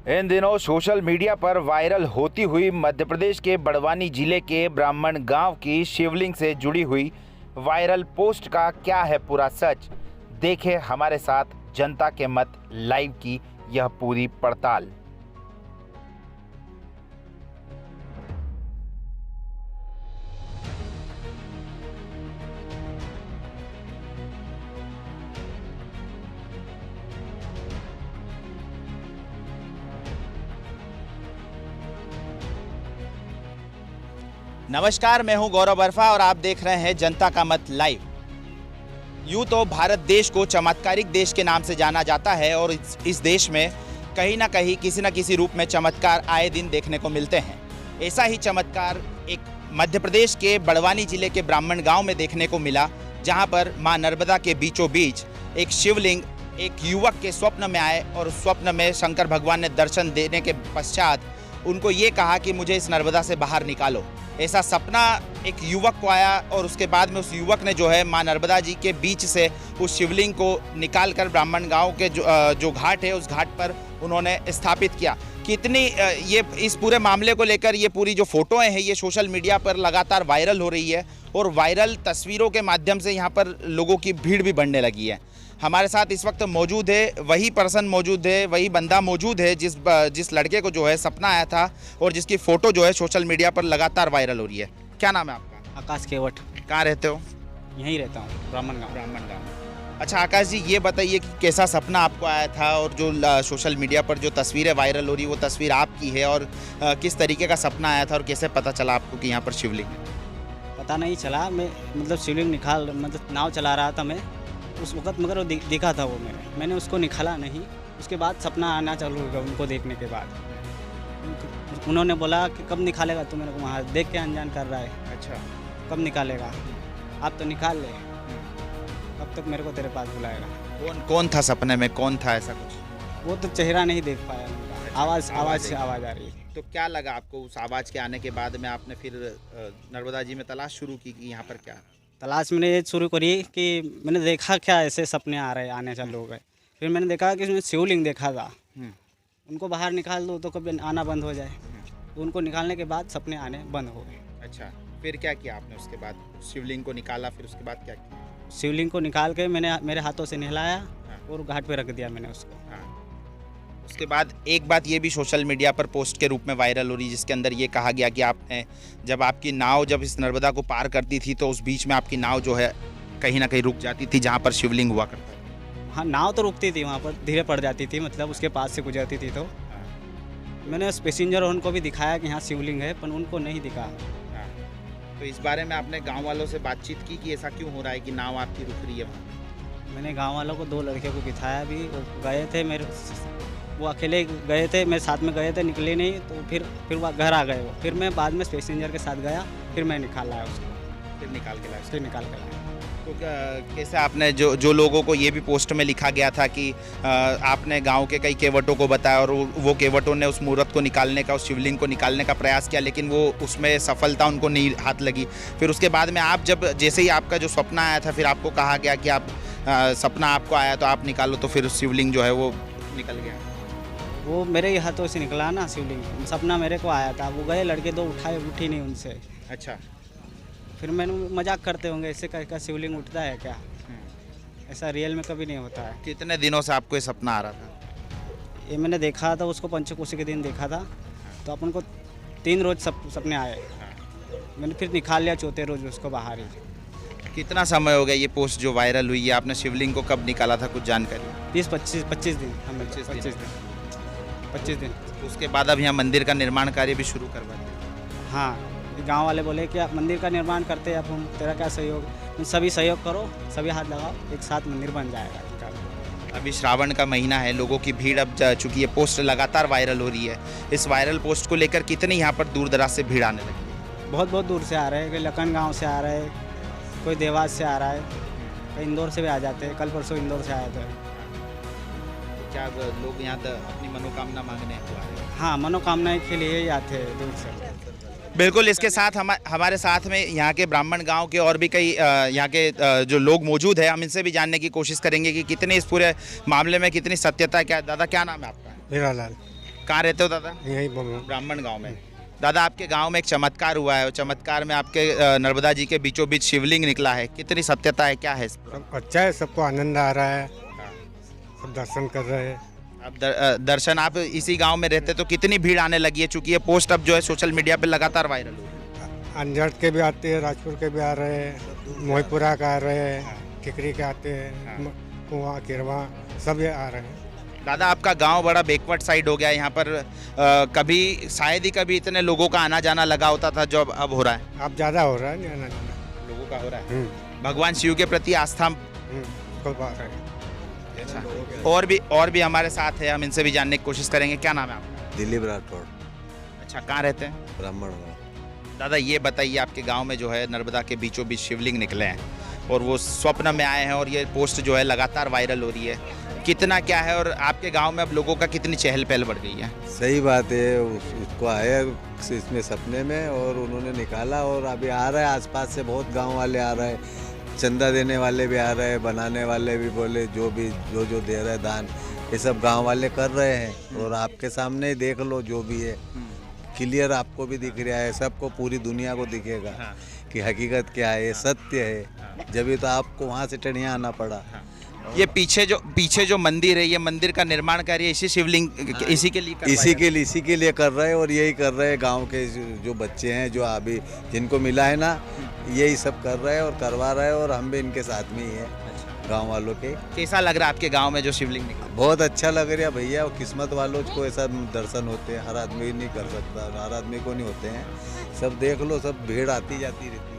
इन दिनों social media पर viral होती हुई मध्य प्रदेश के बड़वानी जिले के ब्राह्मण गांव की शिवलिंग से जुड़ी हुई वायरल पोस्ट का क्या है पूरा सच। देखें हमारे साथ जनता के मत लाइव की यह पूरी पड़ताल। नमस्कार, मैं हूं गौरव बर्फा और आप देख रहे हैं जनता का मत लाइव। यूं तो भारत देश को चमत्कारिक देश के नाम से जाना जाता है और इस देश में कहीं ना कहीं किसी न किसी रूप में चमत्कार आए दिन देखने को मिलते हैं। ऐसा ही चमत्कार एक मध्य प्रदेश के बड़वानी जिले के ब्राह्मण गांव में देखने को मिला, जहां पर मां नर्मदा के बीचों बीच एक शिवलिंग एक युवक के स्वप्न में आए और उस स्वप्न में शंकर भगवान ने दर्शन देने के पश्चात उनको ये कहा कि मुझे इस नर्मदा से बाहर निकालो। ऐसा सपना एक युवक को आया और उसके बाद में उस युवक ने जो है मां नर्मदा जी के बीच से उस शिवलिंग को निकाल कर ब्राह्मण गांव के जो घाट है उस घाट पर उन्होंने स्थापित किया। कितनी ये इस पूरे मामले को लेकर ये पूरी जो फोटोएं हैं ये सोशल मीडिया पर लगातार वायरल हो रही है और वायरल तस्वीरों के माध्यम से यहाँ पर लोगों की भीड़ भी बढ़ने लगी है। हमारे साथ इस वक्त मौजूद है वही पर्सन मौजूद है, वही बंदा मौजूद है जिस लड़के को जो है सपना आया था और जिसकी फ़ोटो जो है सोशल मीडिया पर लगातार वायरल हो रही है। क्या नाम है आपका? आकाश केवट। कहाँ रहते हो? यहीं रहता हूँ, ब्राह्मण गाँव। ब्राह्मण गाँव। अच्छा आकाश जी, ये बताइए कि कैसा सपना आपको आया था और जो सोशल मीडिया पर जो तस्वीरें वायरल हो रही है वो तस्वीर आपकी है और किस तरीके का सपना आया था और कैसे पता चला आपको कि यहाँ पर शिवलिंग है? पता नहीं चला, मैं मतलब शिवलिंग मतलब नाव चला रहा था मैं उस वक्त, मगर वो दिखा था वो मैंने उसको निकाला नहीं। उसके बाद सपना आना चालू हो गया उनको देखने के बाद। उन्होंने बोला कि कब निकालेगा, तो मेरे को वहाँ देख के अनजान कर रहा है। अच्छा, कब निकालेगा? आप तो निकाल ले, कब तक मेरे को तेरे पास बुलाएगा? कौन था सपने में? कौन था ऐसा कुछ? वो तो चेहरा नहीं देख पाया उनका। आवाज़ से आवाज़ आ रही थी। तो क्या लगा आपको उस आवाज़ के आने के बाद में? आपने फिर नर्मदा जी में तलाश शुरू की कि यहाँ पर क्या तलाश मैंने ये शुरू करी कि मैंने देखा क्या ऐसे सपने आ रहे आने चालू हो गए। फिर मैंने देखा कि उसमें शिवलिंग देखा था। उनको बाहर निकाल दो तो कभी आना बंद हो जाए, तो उनको निकालने के बाद सपने आने बंद हो गए। अच्छा, फिर क्या किया आपने? उसके बाद शिवलिंग को निकाला, फिर उसके बाद क्या किया? शिवलिंग को निकाल के मैंने मेरे हाथों से नहलाया और घाट पे रख दिया मैंने उसको। उसके बाद एक बात ये भी सोशल मीडिया पर पोस्ट के रूप में वायरल हो रही है, जिसके अंदर ये कहा गया कि आपने जब आपकी नाव जब इस नर्मदा को पार करती थी तो उस बीच में आपकी नाव जो है कहीं ना कहीं रुक जाती थी जहाँ पर शिवलिंग हुआ करता था। हाँ, नाव तो रुकती थी, वहाँ पर धीरे पड़ जाती थी, मतलब उसके पास से गुजरती थी। तो मैंने उस पैसेंजर उनको भी दिखाया कि यहाँ शिवलिंग है, पर उनको नहीं दिखा। तो इस बारे में आपने गाँव वालों से बातचीत की कि ऐसा क्यों हो रहा है कि नाव आपकी रुक रही है वहाँ? मैंने गाँव वालों को 2 लड़के को बिठाया भी, वो गए थे मेरे, वो अकेले गए थे, मेरे साथ में गए थे, निकले नहीं, तो फिर वो घर आ गए। वो फिर मैं बाद में पैसेंजर के साथ गया, फिर मैं निकाला उसको, फिर निकाल के लाया। तो कैसे आपने जो लोगों को ये भी पोस्ट में लिखा गया था कि आपने गांव के कई केवटों को बताया और वो केवटों ने उस मूर्त को निकालने का, उस शिवलिंग को निकालने का प्रयास किया, लेकिन वो उसमें सफलता उनको नहीं हाथ लगी। फिर उसके बाद में आप जब जैसे ही आपका जो सपना आया था फिर आपको कहा गया कि आप सपना आपको आया तो आप निकालो, तो फिर शिवलिंग जो है वो निकल गया। वो मेरे ही हाथों से निकला ना शिवलिंग। सपना मेरे को आया था, वो गए लड़के 2 उठी नहीं उनसे। अच्छा, फिर मैंने मजाक करते होंगे ऐसे का शिवलिंग उठता है क्या? ऐसा रियल में कभी नहीं होता है। कितने दिनों से आपको ये सपना आ रहा था? ये मैंने देखा था उसको, पंचकोशी के दिन देखा था, तो अपन को 3 रोज सपने आए। मैंने फिर निकाल लिया 4थे रोज उसको बाहर ही। कितना समय हो गया ये पोस्ट जो वायरल हुई है? आपने शिवलिंग को कब निकाला था, कुछ जानकारी? 25 दिन। 25 दिन। उसके बाद अब यहाँ मंदिर का निर्माण कार्य भी शुरू करवा दिया। हाँ, गांव वाले बोले कि आप मंदिर का निर्माण करते हैं, अपन तेरा क्या सहयोग, सभी सहयोग करो, सभी हाथ लगाओ, एक साथ मंदिर बन जाएगा। अभी श्रावण का महीना है, लोगों की भीड़ अब चूँकि ये पोस्ट लगातार वायरल हो रही है, इस वायरल पोस्ट को लेकर कितनी यहाँ पर दूर दराज से भीड़ आने लगी है? बहुत दूर से आ रहे हैं, कोई लखन गाँव से आ रहे हैं, कोई देवास से आ रहा है, कोई इंदौर से भी आ जाते हैं। कल परसों इंदौर से आए थे। क्या लोग यहाँ अपनी मनोकामना मांगने आ रहे हैं? हाँ, मनोकामना के लिए ही आते हैं दूर से। बिल्कुल, इसके साथ हमारे साथ में यहाँ के ब्राह्मण गांव के और भी कई यहाँ के जो लोग मौजूद हैं, हम इनसे भी जानने की कोशिश करेंगे कि कितने इस पूरे मामले में कितनी सत्यता है। क्या दादा, क्या नाम है आपका? हीरालाल। कहाँ रहते हो दादा? यही ब्राह्मण गांव में। दादा आपके गांव में एक चमत्कार हुआ है, और चमत्कार में आपके नर्मदा जी के बीचों बीच शिवलिंग निकला है, कितनी सत्यता है, क्या है इस पर? सब अच्छा है, सबको आनंद आ रहा है, सब दर्शन कर रहे हैं। अब दर्शन, आप इसी गांव में रहते तो कितनी भीड़ आने लगी है, चूंकि ये पोस्ट अब जो है सोशल मीडिया पे लगातार वायरल हो रही है। अंजड़ के भी आते हैं, राजपुर के भी आ रहे हैं, मोहीपुरा का आ रहे हैं, टिकरी के आते हैं, कुआं किरवा सब ये आ रहे हैं। दादा आपका गांव बड़ा बैकवर्ड साइड हो गया, यहाँ पर कभी शायद ही कभी इतने लोगों का आना जाना लगा होता था जो अब हो रहा है। अब ज़्यादा हो रहा है, जाना जाना लोगों का हो रहा है। भगवान शिव के प्रति आस्था। कोई बात है। अच्छा, और भी हमारे साथ है, हम इनसे भी जानने की कोशिश करेंगे। क्या नाम है आपका? दिलीप राठौड़, अच्छा, कहाँ रहते हैं? ब्राह्मण गाँव। दादा ये बताइए, आपके गांव में जो है नर्मदा के बीचों बीच शिवलिंग निकले हैं और वो स्वप्न में आए हैं, और ये पोस्ट जो है लगातार वायरल हो रही है, कितना क्या है, और आपके गांव में अब लोगों का कितनी चहल पहल बढ़ गई है? सही बात है, उसको आया इसमें सपने में और उन्होंने निकाला, और अभी आ रहा है, आसपास से बहुत गांव वाले आ रहे हैं, चंदा देने वाले भी आ रहे हैं, बनाने वाले भी, बोले जो दे रहे हैं दान, ये सब गांव वाले कर रहे हैं। और आपके सामने ही देख लो, जो भी है क्लियर आपको भी दिख रहा है, सबको पूरी दुनिया को दिखेगा कि हकीकत क्या है, ये सत्य है। जब तो आपको वहाँ से टनिया आना पड़ा। ये पीछे जो मंदिर है, ये मंदिर का निर्माण कार्य इसी शिवलिंग इसी के लिए इसी के लिए कर रहे हैं, और यही कर रहे हैं गांव के जो बच्चे हैं, जो अभी जिनको मिला है ना, यही सब कर रहे हैं और करवा रहे हैं, और हम भी इनके साथ में ही है गांव वालों के। कैसा लग रहा है आपके गांव में जो शिवलिंग निकला? बहुत अच्छा लग रहा है भैया, और किस्मत वालों को ऐसा दर्शन होते हैं, हर आदमी नहीं कर सकता, हर आदमी को नहीं होते हैं। सब देख लो, सब भीड़ आती जाती रहती है।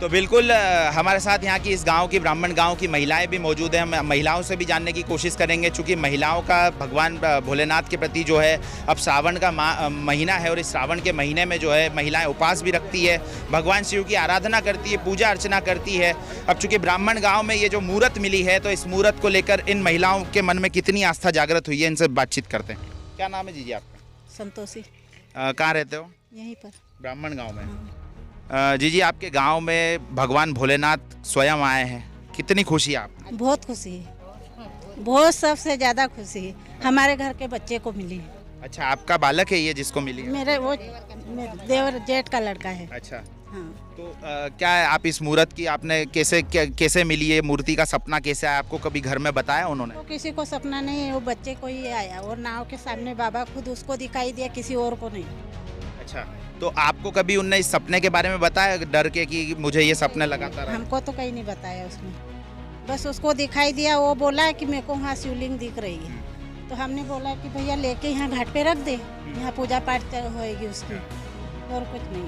तो बिल्कुल हमारे साथ यहाँ की इस गांव की, ब्राह्मण गांव की महिलाएं भी मौजूद हैं, हम महिलाओं से भी जानने की कोशिश करेंगे, चूँकि महिलाओं का भगवान भोलेनाथ के प्रति जो है अब श्रावण का महीना है, और इस श्रावण के महीने में जो है महिलाएं उपवास भी रखती है, भगवान शिव की आराधना करती है, पूजा अर्चना करती है। अब चूँकि ब्राह्मण गाँव में ये जो मूर्त मिली है, तो इस मूर्त को लेकर इन महिलाओं के मन में कितनी आस्था जागृत हुई है, इनसे बातचीत करते हैं। क्या नाम है जीजी आपका? संतोषी। कहाँ रहते हो? यहीं पर ब्राह्मण गाँव में। जी आपके गांव में भगवान भोलेनाथ स्वयं आए हैं, कितनी खुशी है आपको? बहुत खुशी है, बहुत, सबसे ज़्यादा खुशी है हमारे घर के बच्चे को मिली है। अच्छा, आपका बालक है ये जिसको मिली है? मेरे देवर जेठ का लड़का है। अच्छा, हाँ। तो क्या है, आप इस मूर्त की आपने कैसे मिली है, मूर्ति का सपना कैसे आया आपको, कभी घर में बताया उन्होंने? तो किसी को सपना नहीं है, वो बच्चे को ही आया, और नाव के सामने बाबा खुद उसको दिखाई दिया, किसी और को नहीं। अच्छा, तो आपको कभी उनने इस सपने के बारे में बताया, डर के कि मुझे ये सपने लगातार आए? हमको तो कहीं नहीं बताया उसने, बस उसको दिखाई दिया, वो बोला कि मेरे को वहाँ शिवलिंग दिख रही है, तो हमने बोला कि भैया लेके यहाँ घाट पे रख दे, यहाँ पूजा पाठ होएगी उसकी, और कुछ नहीं।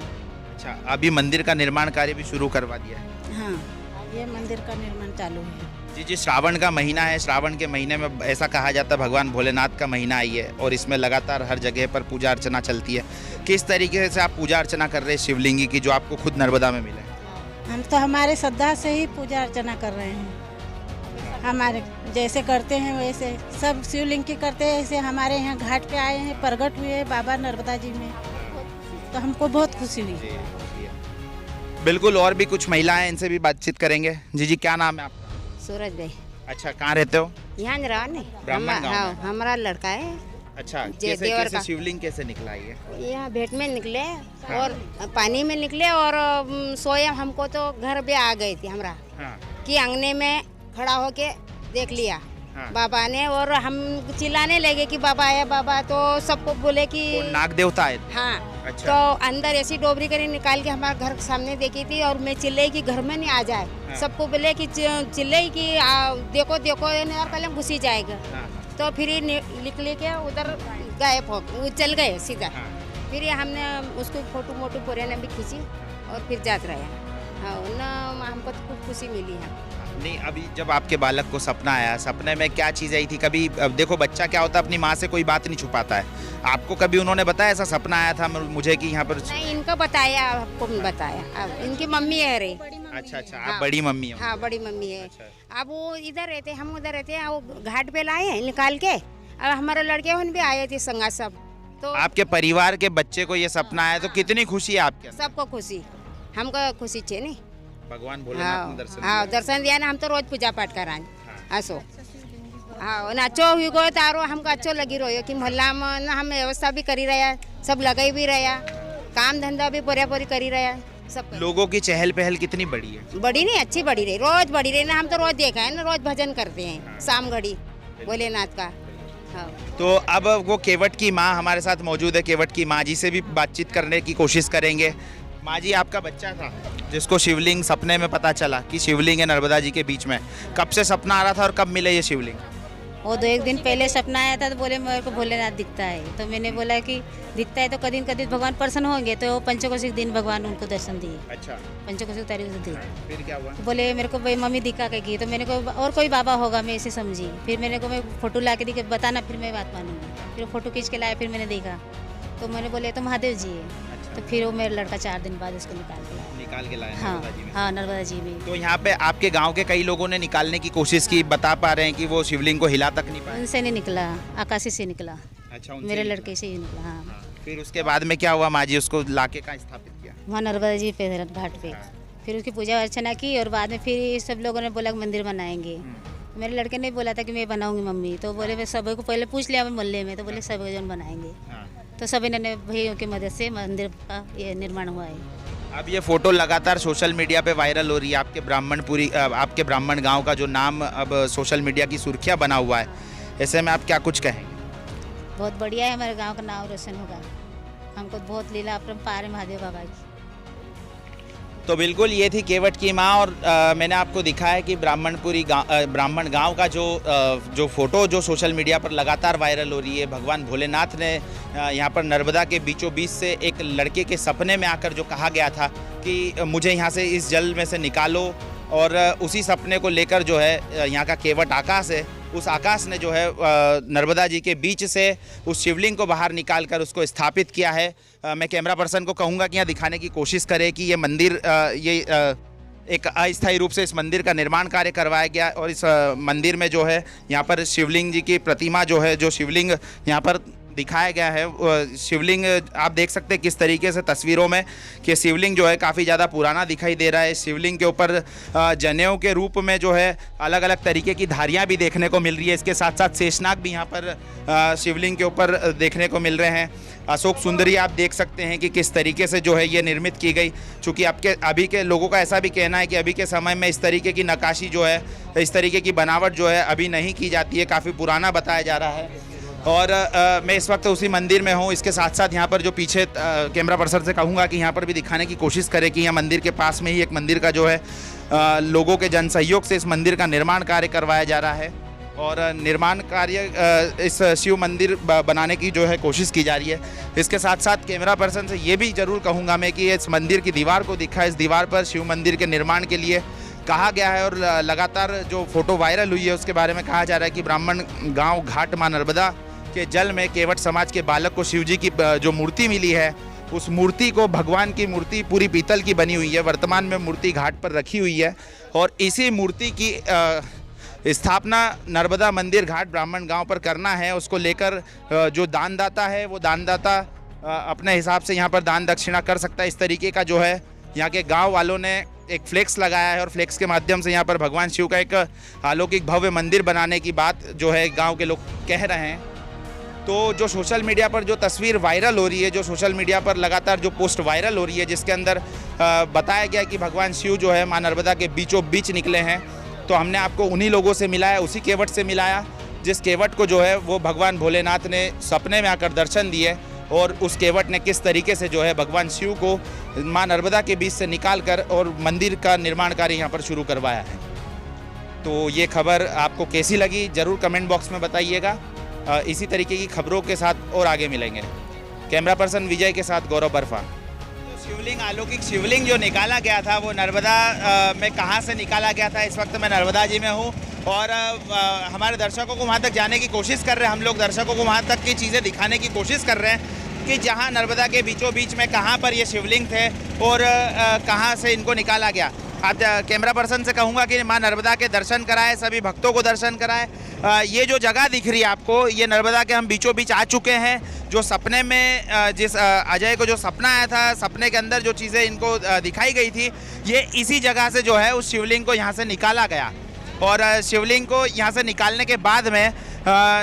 अच्छा, अभी मंदिर का निर्माण कार्य भी शुरू करवा दिया है? हाँ, ये मंदिर का निर्माण चालू है। जी, श्रावण का महीना है, श्रावण के महीने में ऐसा कहा जाता है भगवान भोलेनाथ का महीना आई है, और इसमें लगातार हर जगह पर पूजा अर्चना चलती है। किस तरीके से आप पूजा अर्चना कर रहे हैं शिवलिंगी की, जो आपको खुद नर्मदा में मिले? हम तो हमारे श्रद्धा से ही पूजा अर्चना कर रहे हैं, हमारे जैसे करते हैं वैसे सब शिवलिंग की करते हैं, ऐसे हमारे यहाँ घाट पे आए हैं, प्रगट हुए हैं बाबा नर्मदा जी में, तो हमको बहुत खुशी हुई। बिल्कुल, और भी कुछ महिलाएं, इनसे भी बातचीत करेंगे। जी, क्या नाम है आपका? सूरज भाई। अच्छा, कहाँ रहते हो? यहाँ रहा नहीं, ब्राह्मण गाँव हाँ, में। हमारा लड़का है। अच्छा, जे देवर का। शिवलिंग कैसे निकला ये? यहाँ भेंट में निकले और पानी में निकले, और सोए हमको तो घर पे आ गई थी हमरा, हाँ। कि अंगने में खड़ा होके देख लिया हाँ। बाबा ने, और हम चिल्लाने लगे कि बाबा आया बाबा, तो सबको बोले कि वो नाग देवता है? हाँ। अच्छा। तो अंदर ऐसी डोबरी करी निकाल के हमारे घर के सामने देखी थी, और मैं चिल्लाई कि घर में नहीं आ जाए। हाँ। सबको बोले कि चिल्लाई कि देखो देखो, और कलम घुसी जाएगा। हाँ। तो फिर निकले के उधर गायब हो, वो चल गए सीधा। हाँ। फिर हमने उसको फोटो मोटो पूरे ने भी खींची, और फिर जात रहे। हाँ ना, हमको तो खूब खुशी मिली है। नहीं, अभी जब आपके बालक को सपना आया, सपने में क्या चीज़ आई थी? कभी अब देखो, बच्चा क्या होता है, अपनी माँ से कोई बात नहीं छुपाता है। आपको कभी उन्होंने बताया ऐसा सपना आया था मुझे कि यहाँ पर? नहीं, इनको बताया, आपको नहीं बताया। अब इनकी मम्मी है रे। अच्छा, हाँ। आप बड़ी मम्मी हो? हाँ, बड़ी मम्मी है। अच्छा। अब वो इधर रहते, हम उधर रहते हैं, वो घाट पे लाए हैं निकाल के। अब हमारे लड़के भी आए थे संगा सब, तो आपके परिवार के बच्चे को ये सपना आया, तो कितनी खुशी है आपके अंदर? सबको खुशी, हमको खुशी छे नहीं। भगवान भोलेनाथ ने दर्शन हाँ, दिया। दर्शन दिया ना, हम तो रोज पूजा पाठ कराएं। हाँ। असो हाँ नाचो हुई गयो तारो हमको अच्छो लगी रहो कि मोहल्ला में हम व्यवस्था भी करी रहा सब लगाई भी रहा काम धंधा भी पूरा पूरी करी रहा सब लोगों की चहल पहल कितनी बड़ी है? बड़ी नहीं अच्छी बड़ी रही रोज बड़ी रही ना हम तो रोज देखा है ना रोज भजन करते हैं शाम घड़ी भोलेनाथ का। हाँ तो अब वो केवट की माँ हमारे साथ मौजूद है, केवट की माँ जी से भी बातचीत करने की कोशिश करेंगे। माँ जी, आपका बच्चा था जिसको शिवलिंग सपने में पता चला कि शिवलिंग है नर्मदा जी के बीच में, कब से सपना आ रहा था और कब मिले ये शिवलिंग? वो 2-1 दिन पहले सपना आया था तो बोले मेरे को भोलेनाथ दिखता है, तो मैंने बोला कि दिखता है तो कदीन कदीन भगवान प्रसन्न होंगे, तो पंचकोशिक दिन भगवान उनको दर्शन दिए। अच्छा, पंचकोशिक तारीख से दिए। फिर क्या हुआ? तो बोले मेरे को भाई मम्मी दिखा के गई, तो मैंने को और कोई बाबा होगा मैं ऐसे समझी। फिर मैंने को मैं फोटो ला के दिखे बताना, फिर मैं बात मानूंगी। फिर फोटो खींच के लाया, फिर मैंने देखा तो मैंने बोले तो महादेव जी है। तो फिर वो मेरा लड़का 4 दिन बाद इसको निकाल के लाया। नर्मदा जी में। हाँ नर्मदा जी में। तो यहाँ पे आपके गांव के कई लोगों ने निकालने की कोशिश की, बता पा रहे हैं कि वो शिवलिंग को हिला तक नहीं पाए। उनसे नहीं निकला, आकाशी से निकला। अच्छा, मेरे लड़के से ही निकला। हाँ फिर उसके बाद में क्या हुआ माँ जी? उसको लाके कहाँ स्थापित किया? वहाँ नर्मदा जी पे घाट पे। फिर उसकी पूजा अर्चना की और बाद में फिर सब लोगों ने बोला मंदिर बनाएंगे। मेरे लड़के ने बोला था कि मैं बनाऊंगी मम्मी, तो बोले मैं सब को पहले पूछ लिया मोहल्ले में, तो बोले सब जन बनाएंगे। तो सभी ने भाइयों की मदद से मंदिर का ये निर्माण हुआ है। अब ये फोटो लगातार सोशल मीडिया पे वायरल हो रही है, आपके ब्राह्मण गांव का जो नाम अब सोशल मीडिया की सुर्खियां बना हुआ है, ऐसे में आप क्या कुछ कहेंगे? बहुत बढ़िया है, हमारे गांव का नाम रोशन होगा। हमको बहुत लीला अपरंपार है महादेव बाबा की। तो बिल्कुल ये थी केवट की माँ, और मैंने आपको दिखाया कि ब्राह्मण गांव का जो फोटो जो सोशल मीडिया पर लगातार वायरल हो रही है। भगवान भोलेनाथ ने यहाँ पर नर्मदा के बीचों बीच से एक लड़के के सपने में आकर जो कहा गया था कि मुझे यहाँ से इस जल में से निकालो, और उसी सपने को लेकर जो है यहाँ का केवट आकाश है, उस आकाश ने जो है नर्मदा जी के बीच से उस शिवलिंग को बाहर निकाल कर उसको स्थापित किया है। मैं कैमरा पर्सन को कहूँगा कि यहाँ दिखाने की कोशिश करे कि ये मंदिर एक अस्थायी रूप से इस मंदिर का निर्माण कार्य करवाया गया, और इस मंदिर में जो है यहाँ पर शिवलिंग जी की प्रतिमा जो है, जो शिवलिंग यहाँ पर दिखाया गया है, शिवलिंग आप देख सकते हैं किस तरीके से तस्वीरों में कि शिवलिंग जो है काफ़ी ज़्यादा पुराना दिखाई दे रहा है। शिवलिंग के ऊपर जनेऊ के रूप में जो है अलग अलग तरीके की धारियाँ भी देखने को मिल रही है। इसके साथ साथ शेषनाग भी यहाँ पर शिवलिंग के ऊपर देखने को मिल रहे हैं। अशोक सुंदरी आप देख सकते हैं कि किस तरीके से जो है ये निर्मित की गई, चूँकि अभी के लोगों का ऐसा भी कहना है कि अभी के समय में इस तरीके की नक्काशी जो है, इस तरीके की बनावट जो है अभी नहीं की जाती है, काफ़ी पुराना बताया जा रहा है। और मैं इस वक्त उसी मंदिर में हूँ। इसके साथ साथ यहाँ पर जो पीछे कैमरा पर्सन से कहूँगा कि यहाँ पर भी दिखाने की कोशिश करें कि यहाँ मंदिर के पास में ही एक मंदिर का जो है लोगों के जन सहयोग से इस मंदिर का निर्माण कार्य करवाया जा रहा है, और निर्माण कार्य इस शिव मंदिर बनाने की जो है कोशिश की जा रही है। इसके साथ साथ कैमरा पर्सन से ये भी ज़रूर कहूँगा मैं कि इस मंदिर की दीवार को दिखा, इस दीवार पर शिव मंदिर के निर्माण के लिए कहा गया है, और लगातार जो फोटो वायरल हुई है उसके बारे में कहा जा रहा है कि ब्राह्मण गाँव घाट माँ नर्मदा के जल में केवट समाज के बालक को शिव जी की जो मूर्ति मिली है, उस मूर्ति को, भगवान की मूर्ति पूरी पीतल की बनी हुई है, वर्तमान में मूर्ति घाट पर रखी हुई है, और इसी मूर्ति की स्थापना नर्मदा मंदिर घाट ब्राह्मण गांव पर करना है। उसको लेकर जो दानदाता है वो दानदाता अपने हिसाब से यहाँ पर दान दक्षिणा कर सकता है। इस तरीके का जो है यहाँ के गांव वालों ने एक फ्लेक्स लगाया है, और फ्लेक्स के माध्यम से यहाँ पर भगवान शिव का एक अलौकिक भव्य मंदिर बनाने की बात जो है गाँव के लोग कह रहे हैं। तो जो सोशल मीडिया पर जो तस्वीर वायरल हो रही है, जो सोशल मीडिया पर लगातार जो पोस्ट वायरल हो रही है, जिसके अंदर बताया गया कि भगवान शिव जो है माँ नर्मदा के बीचों बीच निकले हैं, तो हमने आपको उन्हीं लोगों से मिलाया, उसी केवट से मिलाया जिस केवट को जो है वो भगवान भोलेनाथ ने सपने में आकर दर्शन दिए, और उस केवट ने किस तरीके से जो है भगवान शिव को माँ नर्मदा के बीच से निकाल कर और मंदिर का निर्माण कार्य यहाँ पर शुरू करवाया है। तो ये खबर आपको कैसी लगी ज़रूर कमेंट बॉक्स में बताइएगा। इसी तरीके की खबरों के साथ और आगे मिलेंगे। कैमरा पर्सन विजय के साथ गौरव बर्फा। तो शिवलिंग, अलौकिक शिवलिंग जो निकाला गया था वो नर्मदा में कहाँ से निकाला गया था? इस वक्त मैं नर्मदा जी में हूँ, और हमारे दर्शकों को वहाँ तक जाने की कोशिश कर रहे हैं। हम लोग दर्शकों को वहाँ तक की चीज़ें दिखाने की कोशिश कर रहे हैं कि जहाँ नर्मदा के बीचों बीच में कहाँ पर ये शिवलिंग थे और कहाँ से इनको निकाला गया। आप कैमरा पर्सन से कहूँगा कि माँ नर्मदा के दर्शन कराए, सभी भक्तों को दर्शन कराए। ये जो जगह दिख रही है आपको, ये नर्मदा के हम बीचों बीच आ चुके हैं। जो सपने में जिस अजय को जो सपना आया था, सपने के अंदर जो चीज़ें इनको दिखाई गई थी, ये इसी जगह से जो है उस शिवलिंग को यहाँ से निकाला गया। और शिवलिंग को यहाँ से निकालने के बाद में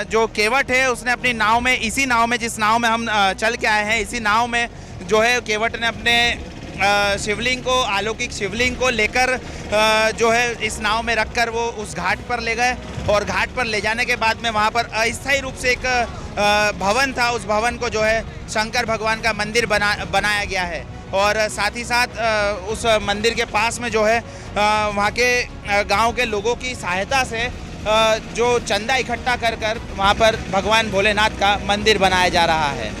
जो केवट है उसने अपनी नाव में, इसी नाव में, जिस नाव में हम चल के आए हैं, इसी नाव में जो है केवट ने अपने शिवलिंग को, अलौकिक शिवलिंग को लेकर जो है इस नाव में रखकर वो उस घाट पर ले गए। और घाट पर ले जाने के बाद में वहाँ पर अस्थायी रूप से एक भवन था, उस भवन को जो है शंकर भगवान का मंदिर बनाया गया है। और साथ ही साथ उस मंदिर के पास में जो है वहाँ के गांव के लोगों की सहायता से जो चंदा इकट्ठा कर वहाँ पर भगवान भोलेनाथ का मंदिर बनाया जा रहा है।